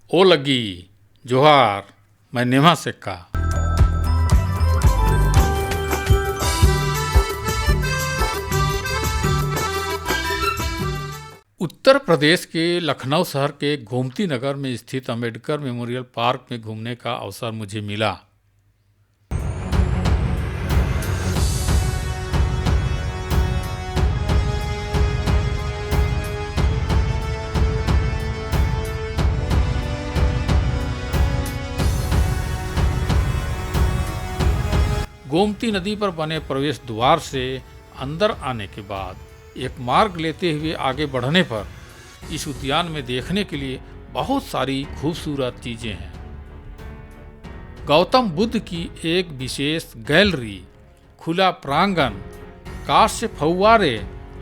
ओ लगी जोहार, मैं नेहा सिक्का। उत्तर प्रदेश के लखनऊ शहर के गोमती नगर में स्थित अम्बेडकर मेमोरियल पार्क में घूमने का अवसर मुझे मिला। गोमती नदी पर बने प्रवेश द्वार से अंदर आने के बाद एक मार्ग लेते हुए आगे बढ़ने पर इस उद्यान में देखने के लिए बहुत सारी खूबसूरत चीजें हैं। गौतम बुद्ध की एक विशेष गैलरी, खुला प्रांगण, कांस्य फव्वारे,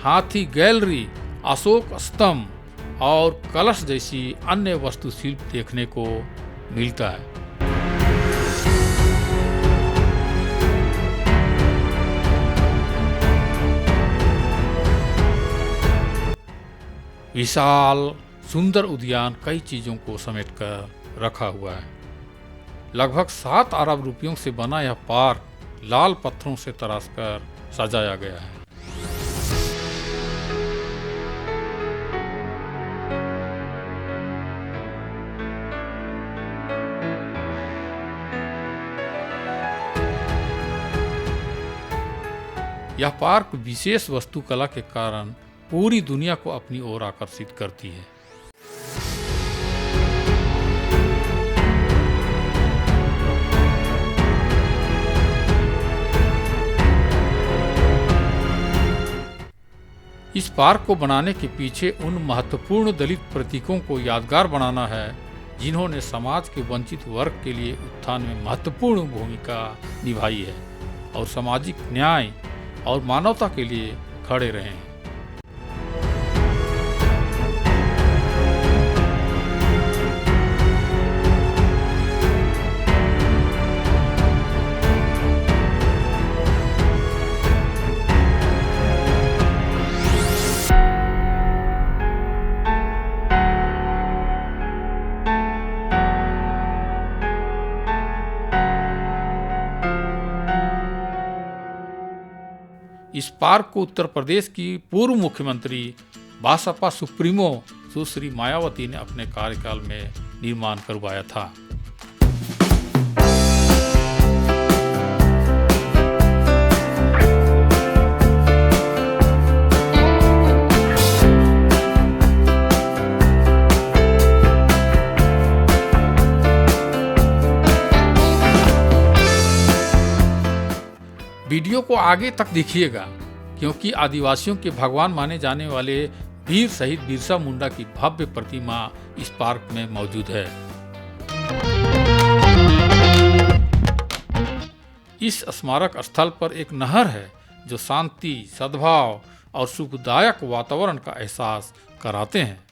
हाथी गैलरी, अशोक स्तंभ और कलश जैसी अन्य वास्तुशिल्प देखने को मिलता है। विशाल सुंदर उद्यान कई चीजों को समेटकर रखा हुआ है। लगभग 7 अरब रुपयों से बना यह पार्क लाल पत्थरों से तराशकर सजाया गया है। यह पार्क विशेष वास्तुकला के कारण पूरी दुनिया को अपनी ओर आकर्षित करती है। इस पार्क को बनाने के पीछे उन महत्वपूर्ण दलित प्रतीकों को यादगार बनाना है जिन्होंने समाज के वंचित वर्ग के लिए उत्थान में महत्वपूर्ण भूमिका निभाई है और सामाजिक न्याय और मानवता के लिए खड़े रहे हैं। इस पार्क को उत्तर प्रदेश की पूर्व मुख्यमंत्री बसपा सुप्रीमो सुश्री मायावती ने अपने कार्यकाल में निर्माण करवाया था। वीडियो को आगे तक देखिएगा क्योंकि आदिवासियों के भगवान माने जाने वाले वीर शहीद बिरसा मुंडा की भव्य प्रतिमा इस पार्क में मौजूद है। इस स्मारक स्थल पर एक नहर है जो शांति, सद्भाव और सुखदायक वातावरण का एहसास कराते हैं।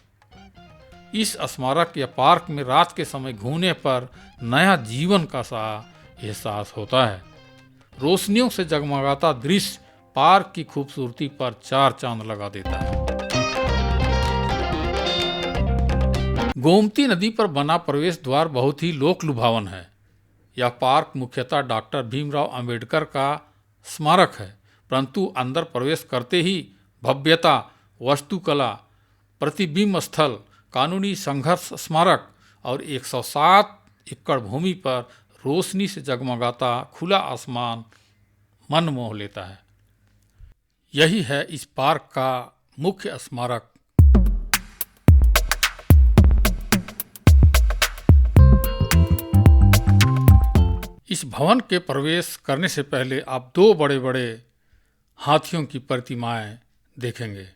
इस स्मारक या पार्क में रात के समय घूमने पर नया जीवन का सा एहसास होता है। रोशनियों से जगमगाता दृश्य पार्क की खूबसूरती पर 4 चांद लगा देता है। गोमती नदी पर बना प्रवेश द्वार बहुत ही लोक लुभावन है। यह पार्क मुख्यतः डॉक्टर भीमराव अंबेडकर का स्मारक है, परंतु अंदर प्रवेश करते ही भव्यता, वास्तुकला, प्रतिबिंब स्थल, कानूनी संघर्ष स्मारक और 107 एकड़ भूमि पर रोशनी से जगमगाता खुला आसमान मन मोह लेता है। यही है इस पार्क का मुख्य स्मारक। इस भवन के प्रवेश करने से पहले आप 2 बड़े बड़े हाथियों की प्रतिमाएं देखेंगे।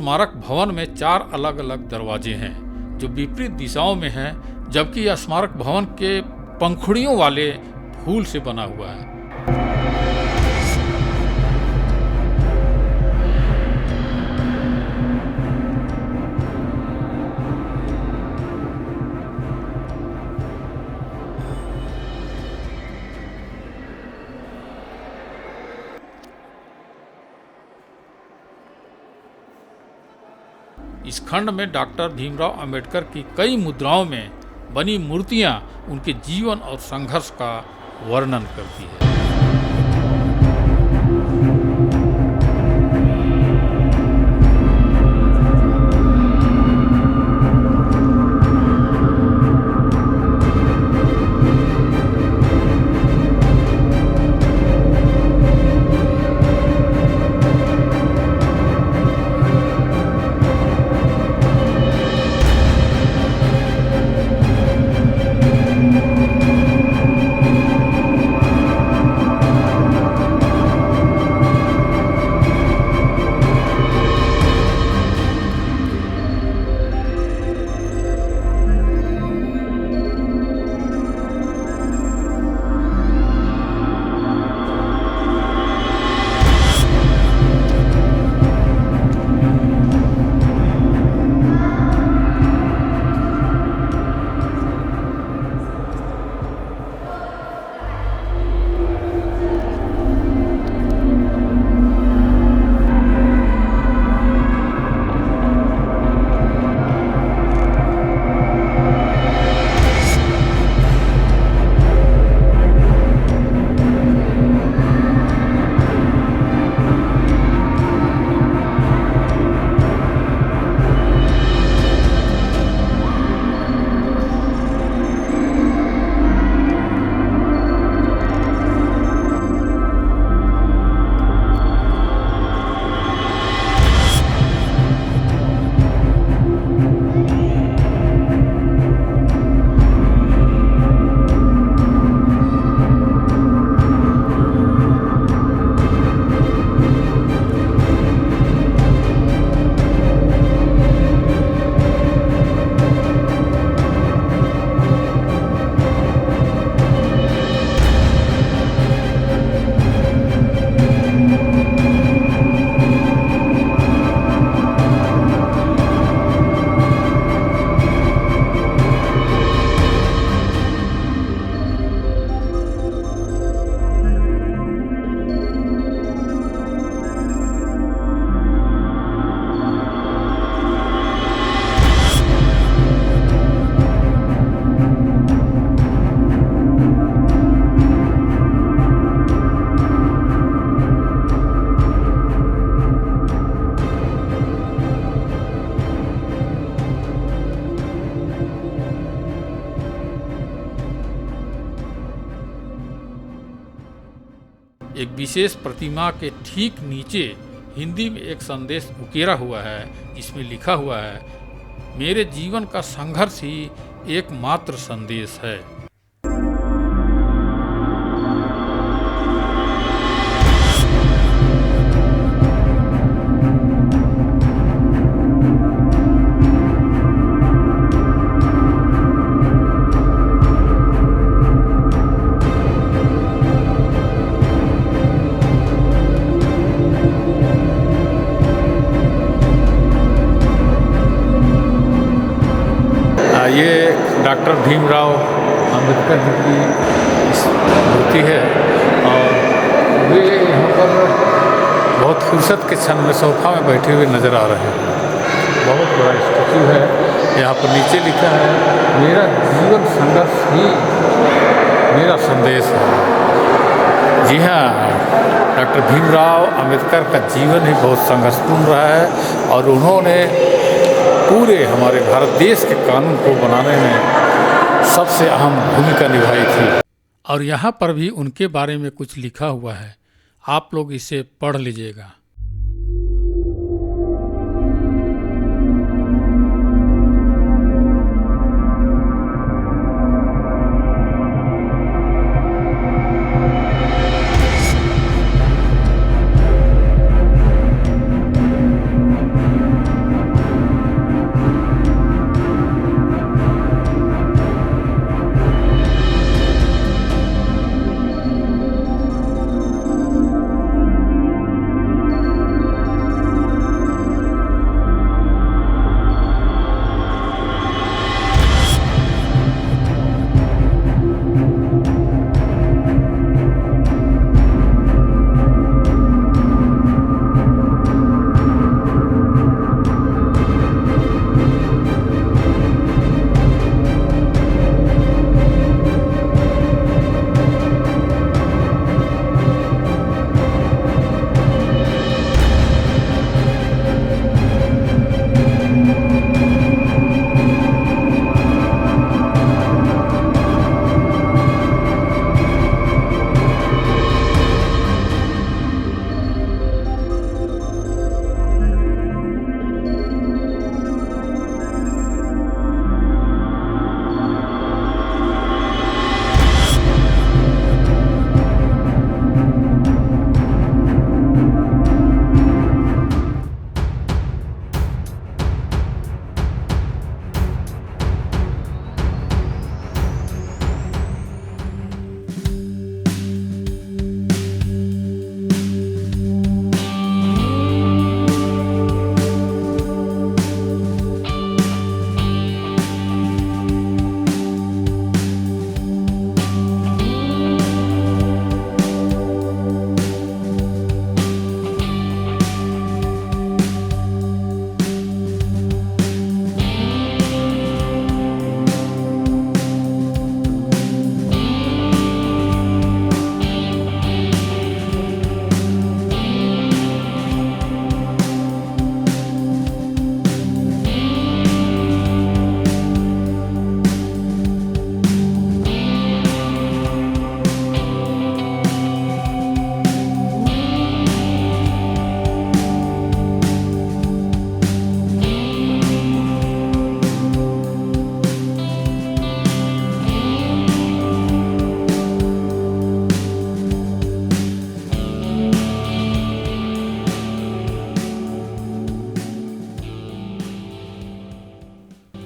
स्मारक भवन में 4 अलग अलग दरवाजे हैं जो विपरीत दिशाओं में हैं, जबकि यह स्मारक भवन के पंखुड़ियों वाले फूल से बना हुआ है। इस खंड में डॉक्टर भीमराव अंबेडकर की कई मुद्राओं में बनी मूर्तियां उनके जीवन और संघर्ष का वर्णन करती है। एक विशेष प्रतिमा के ठीक नीचे हिंदी में एक संदेश उकेरा हुआ है, जिसमें लिखा हुआ है, मेरे जीवन का संघर्ष ही एकमात्र संदेश है। ये डॉक्टर भीमराव अंबेडकर जी की मूर्ति है और वे यहाँ पर बहुत फुर्सत के क्षण में सोफा में बैठे हुए नज़र आ रहे हैं। बहुत बड़ा स्टैच्यू है। यहाँ पर नीचे लिखा है, मेरा जीवन संघर्ष ही मेरा संदेश है। जी हाँ, डॉक्टर भीमराव अंबेडकर का जीवन ही बहुत संघर्षपूर्ण रहा है और उन्होंने पूरे हमारे भारत देश के कानून को बनाने में सबसे अहम भूमिका निभाई थी। और यहाँ पर भी उनके बारे में कुछ लिखा हुआ है, आप लोग इसे पढ़ लीजिएगा।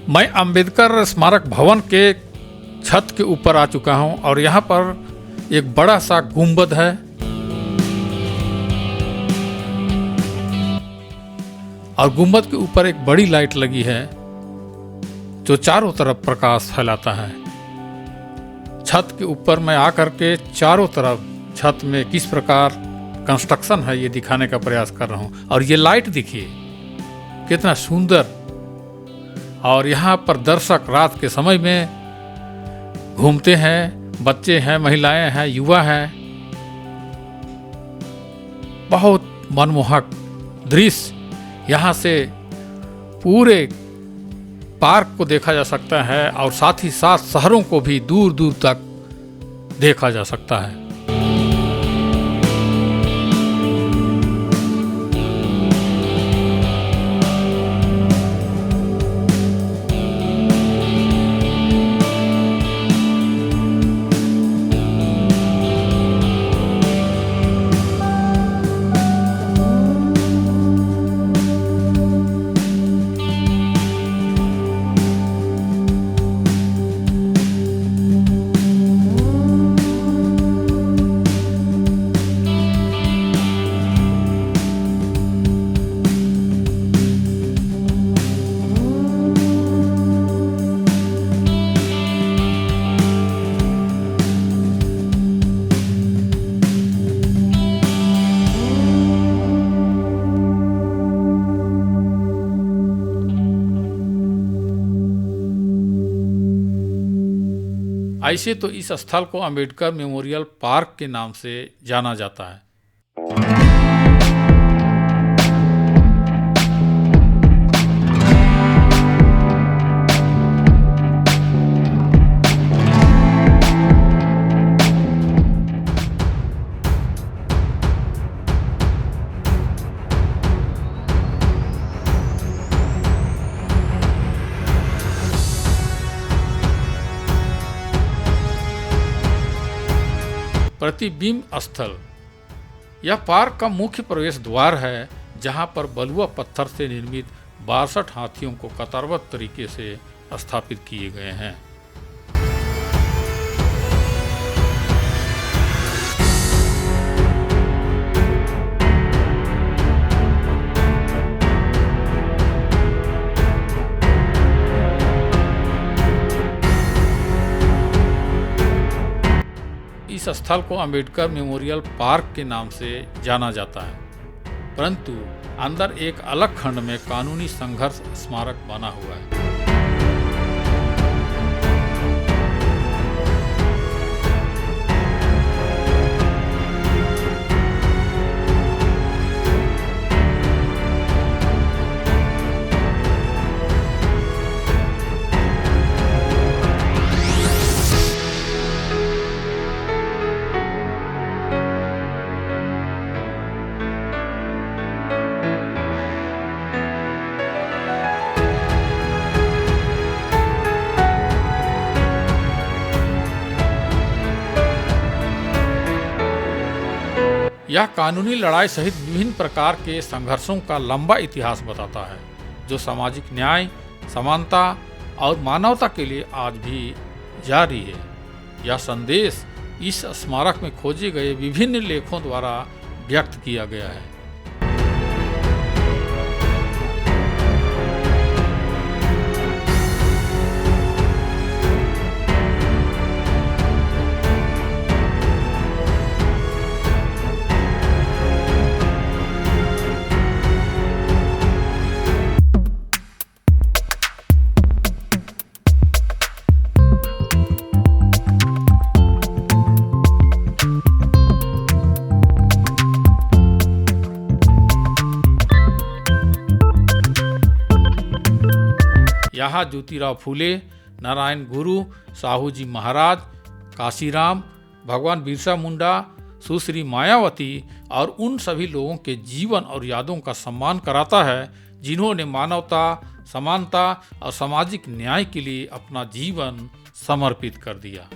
मैं अंबेडकर स्मारक भवन के छत के ऊपर आ चुका हूं और यहाँ पर एक बड़ा सा गुंबद है। और गुंबद के ऊपर एक बड़ी लाइट लगी है जो चारों तरफ प्रकाश फैलाता है। छत के ऊपर मैं आकर के चारों तरफ छत में किस प्रकार कंस्ट्रक्शन है ये दिखाने का प्रयास कर रहा हूँ। और ये लाइट देखिए कितना सुंदर। और यहाँ पर दर्शक रात के समय में घूमते हैं, बच्चे हैं, महिलाएं हैं, युवा हैं। बहुत मनमोहक दृश्य। यहाँ से पूरे पार्क को देखा जा सकता है और साथ ही साथ शहरों को भी दूर दूर तक देखा जा सकता है। ऐसे तो इस स्थल को अंबेडकर मेमोरियल पार्क के नाम से जाना जाता है। प्रतिबिंब स्थल यह पार्क का मुख्य प्रवेश द्वार है, जहां पर बलुआ पत्थर से निर्मित 62 हाथियों को कतारबद्ध तरीके से स्थापित किए गए हैं। इस स्थल को अंबेडकर मेमोरियल पार्क के नाम से जाना जाता है, परंतु अंदर एक अलग खंड में कानूनी संघर्ष स्मारक बना हुआ है। यह कानूनी लड़ाई सहित विभिन्न प्रकार के संघर्षों का लंबा इतिहास बताता है, जो सामाजिक न्याय, समानता और मानवता के लिए आज भी जारी है। यह संदेश इस स्मारक में खोजे गए विभिन्न लेखों द्वारा व्यक्त किया गया है। यहाँ ज्योतिराव फूले, नारायण गुरु, साहू जी महाराज, काशीराम, भगवान बिरसा मुंडा, सुश्री मायावती और उन सभी लोगों के जीवन और यादों का सम्मान कराता है, जिन्होंने मानवता, समानता और सामाजिक न्याय के लिए अपना जीवन समर्पित कर दिया।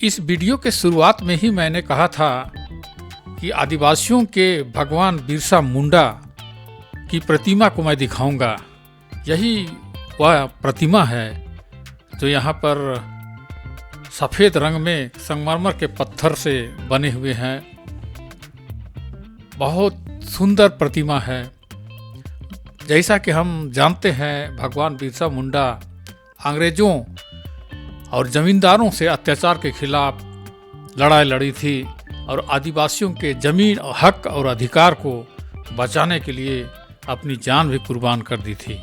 इस वीडियो के शुरुआत में ही मैंने कहा था कि आदिवासियों के भगवान बिरसा मुंडा की प्रतिमा को मैं दिखाऊंगा। यही वह प्रतिमा है जो यहाँ पर सफ़ेद रंग में संगमरमर के पत्थर से बने हुए हैं। बहुत सुंदर प्रतिमा है। जैसा कि हम जानते हैं, भगवान बिरसा मुंडा अंग्रेज़ों और ज़मींदारों से अत्याचार के खिलाफ लड़ाई लड़ी थी और आदिवासियों के ज़मीन और हक और अधिकार को बचाने के लिए अपनी जान भी कुर्बान कर दी थी।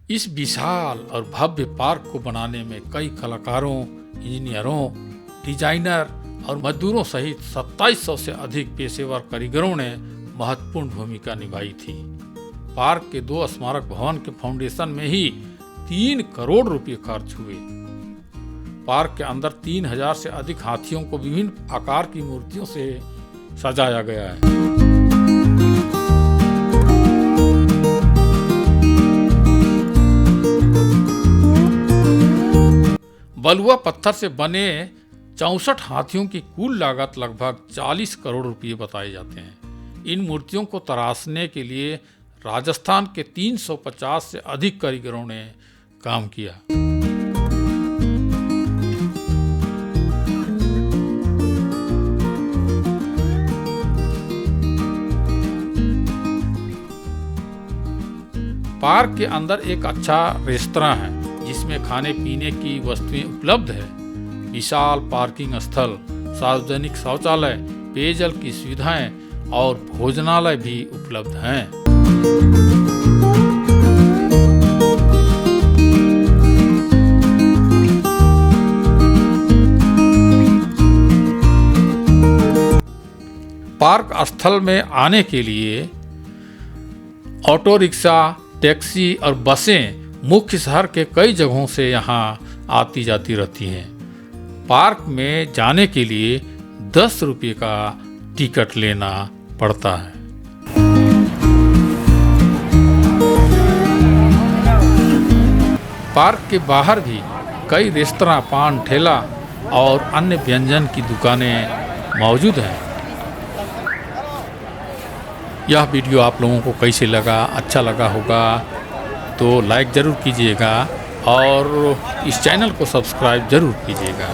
इस विशाल और भव्य पार्क को बनाने में कई कलाकारों, इंजीनियरों, डिजाइनर और मजदूरों सहित 2700 से अधिक पेशेवर कारीगरों ने महत्वपूर्ण भूमिका निभाई थी। पार्क के 2 स्मारक भवन के फाउंडेशन में ही 3 करोड़ रुपए खर्च हुए। पार्क के अंदर 3000 से अधिक हाथियों को विभिन्न आकार की मूर्तियों से सजाया गया है। बलुआ पत्थर से बने 64 हाथियों की कुल लागत लगभग 40 करोड़ रुपए बताए जाते हैं। इन मूर्तियों को तराशने के लिए राजस्थान के 350 से अधिक कारीगरों ने काम किया। पार्क के अंदर एक अच्छा रेस्तरां है जिसमें खाने पीने की वस्तुएं उपलब्ध है। विशाल पार्किंग स्थल, सार्वजनिक शौचालय, पेयजल की सुविधाएं और भोजनालय भी उपलब्ध हैं। पार्क स्थल में आने के लिए ऑटो रिक्शा, टैक्सी और बसें मुख्य शहर के कई जगहों से यहाँ आती जाती रहती हैं। पार्क में जाने के लिए 10 रुपये का टिकट लेना पड़ता है। पार्क के बाहर भी कई रेस्तरां, पान ठेला और अन्य व्यंजन की दुकानें मौजूद हैं। यह वीडियो आप लोगों को कैसे लगा, अच्छा लगा होगा तो लाइक ज़रूर कीजिएगा और इस चैनल को सब्सक्राइब ज़रूर कीजिएगा।